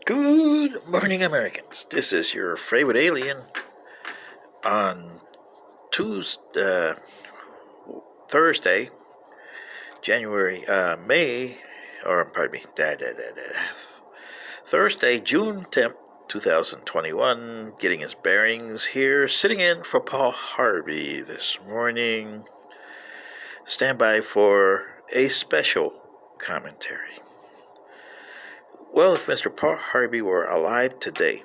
Good morning, Americans. This is your favorite alien on Tuesday, Thursday, May, or pardon me, Thursday, June 10th, 2021. Getting his bearings here, sitting in for Paul Harvey this morning. Stand by for a special commentary. Well, if Mr. Paul Harvey were alive today,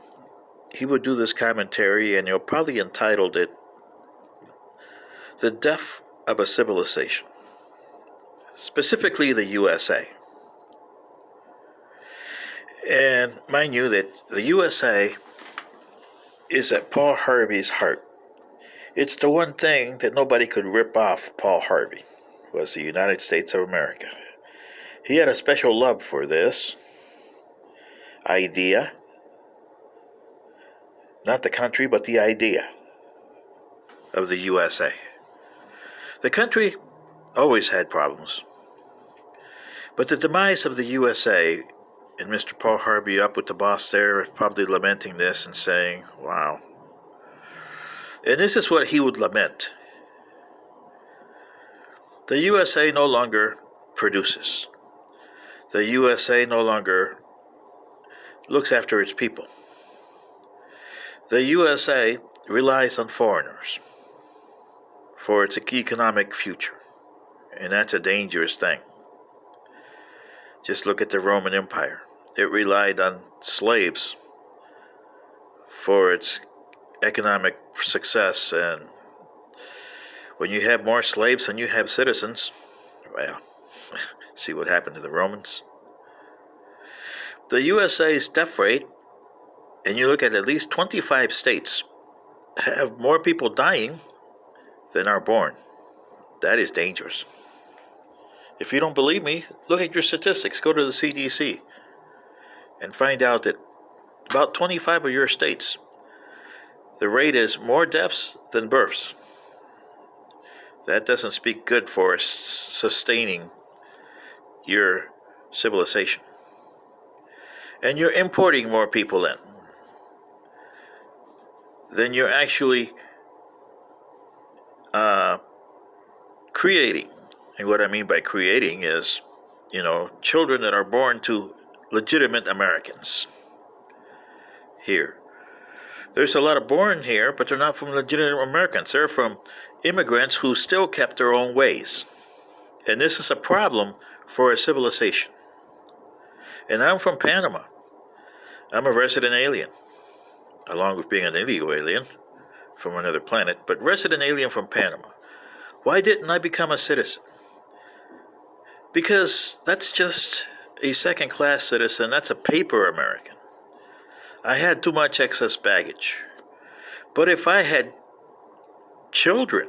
he would do this commentary, and he'll probably entitled it The Death of a Civilization, specifically the USA. And mind you that the USA is at Paul Harvey's heart. It's the one thing that nobody could rip off Paul Harvey, was the United States of America. He had a special love for this idea, not the country, but the idea of the USA. The country always had problems, but the demise of the USA, and Mr. Paul Harvey up with the boss there, probably lamenting this and saying, wow. And this is what he would lament. The USA no longer produces. The USA no longer looks after its people. The USA relies on foreigners for its economic future, and that's a dangerous thing. Just look at the Roman Empire. It relied on slaves for its economic success, and when you have more slaves than you have citizens, well, see what happened to the Romans. The USA's death rate, and you look at least 25 states, have more people dying than are born. That is dangerous. If you don't believe me, look at your statistics. Go to the CDC and find out that about 25 of your states, the rate is more deaths than births. That doesn't speak good for sustaining your civilization. And you're importing more people in than you're actually creating. And what I mean by creating is, children that are born to legitimate Americans here. There's a lot of born here, but they're not from legitimate Americans. They're from immigrants who still kept their own ways. And this is a problem for a civilization. And I'm from Panama. I'm a resident alien, along with being an illegal alien from another planet, but resident alien from Panama. Why didn't I become a citizen? Because that's just a second-class citizen. That's a paper American. I had too much excess baggage. But if I had children,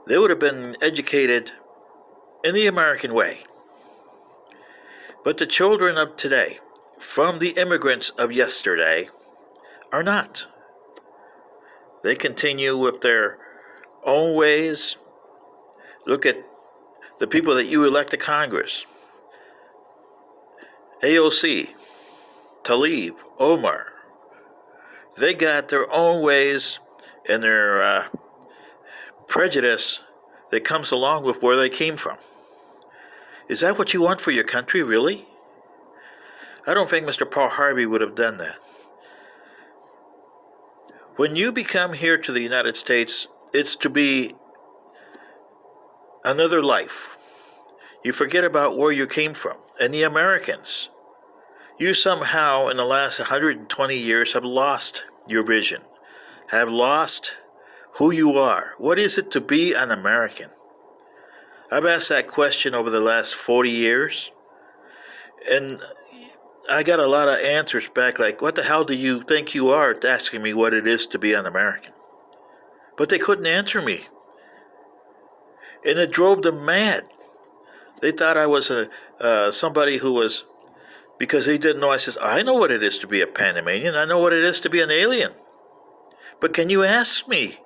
they would have been educated in the American way. But the children of today, from the immigrants of yesterday, are not. They continue with their own ways. Look at the people that you elect to Congress. AOC, Tlaib, Omar. They got their own ways and their prejudice that comes along with where they came from. Is that what you want for your country, really? I don't think Mr. Paul Harvey would have done that. When you become here to the United States, it's to be another life. You forget about where you came from. And the Americans, you somehow in the last 120 years have lost your vision, have lost who you are. What is it to be an American? I've asked that question over the last 40 years, and I got a lot of answers back like, what the hell do you think you are, asking me what it is to be an American? But they couldn't answer me. And it drove them mad. They thought I was somebody who was, because they didn't know. I says, I know what it is to be a Panamanian. I know what it is to be an alien. But can you answer me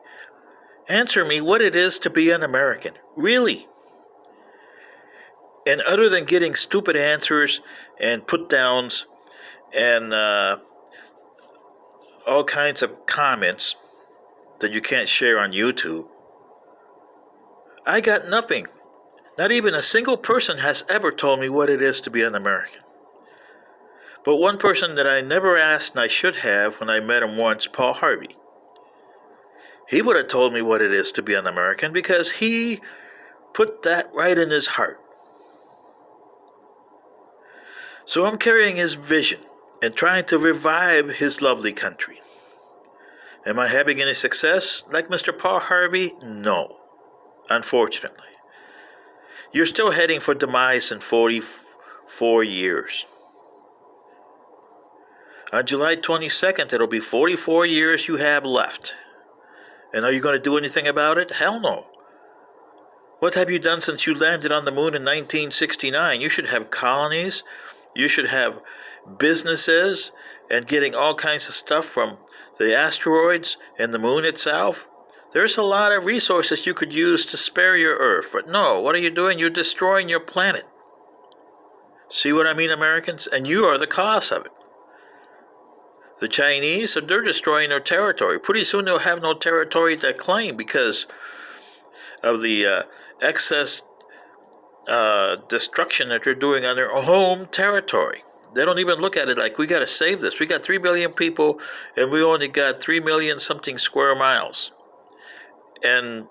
what it is to be an American? Really? And other than getting stupid answers and put downs and all kinds of comments that you can't share on YouTube, I got nothing. Not even a single person has ever told me what it is to be an American. But one person that I never asked and I should have when I met him once, Paul Harvey, he would have told me what it is to be an American because he put that right in his heart. So I'm carrying his vision and trying to revive his lovely country. Am I having any success like Mr. Paul Harvey? No, unfortunately. You're still heading for demise in 44 years. On July 22nd, it'll be 44 years you have left. And are you going to do anything about it? Hell no. What have you done since you landed on the moon in 1969? You should have colonies. You should have businesses and getting all kinds of stuff from the asteroids and the moon itself. There's a lot of resources you could use to spare your Earth. But no, what are you doing? You're destroying your planet. See what I mean, Americans? And you are the cause of it. The Chinese, they're destroying their territory. Pretty soon they'll have no territory to claim because of the excess destruction that they're doing on their home territory. They don't even look at it like, we got to save this. We got 3 billion people and we only got 3 million something square miles. And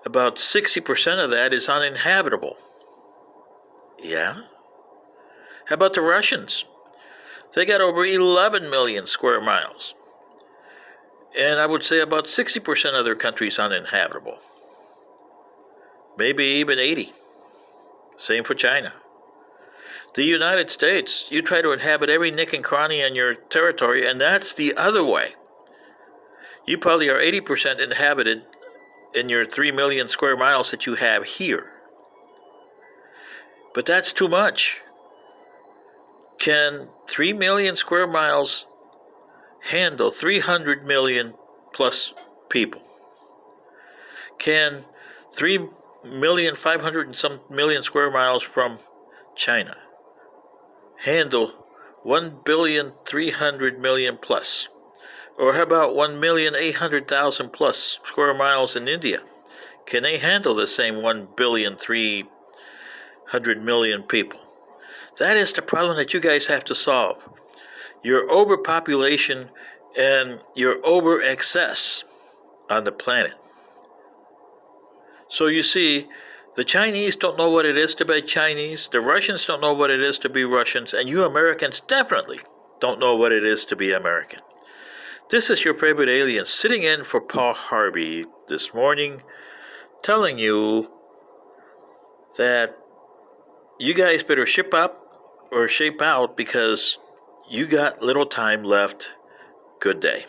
about 60% of that is uninhabitable. Yeah? How about the Russians? They got over 11 million square miles. And I would say about 60% of their country is uninhabitable. Maybe even 80. Same for China. The United States, you try to inhabit every nick and cranny in your territory, and that's the other way. You probably are 80% inhabited in your 3 million square miles that you have here. But that's too much. Can 3 million square miles handle 300 million plus people? Can 3,500,000 and some million square miles from China handle 1,300,000,000 plus? Or how about 1,800,000 plus square miles in India? Can they handle the same 1,300,000,000 people? That is the problem that you guys have to solve. Your overpopulation and your over excess on the planet. So you see, the Chinese don't know what it is to be Chinese, the Russians don't know what it is to be Russians, and you Americans definitely don't know what it is to be American. This is your favorite alien sitting in for Paul Harvey this morning, telling you that you guys better ship up or shape out because you got little time left. Good day.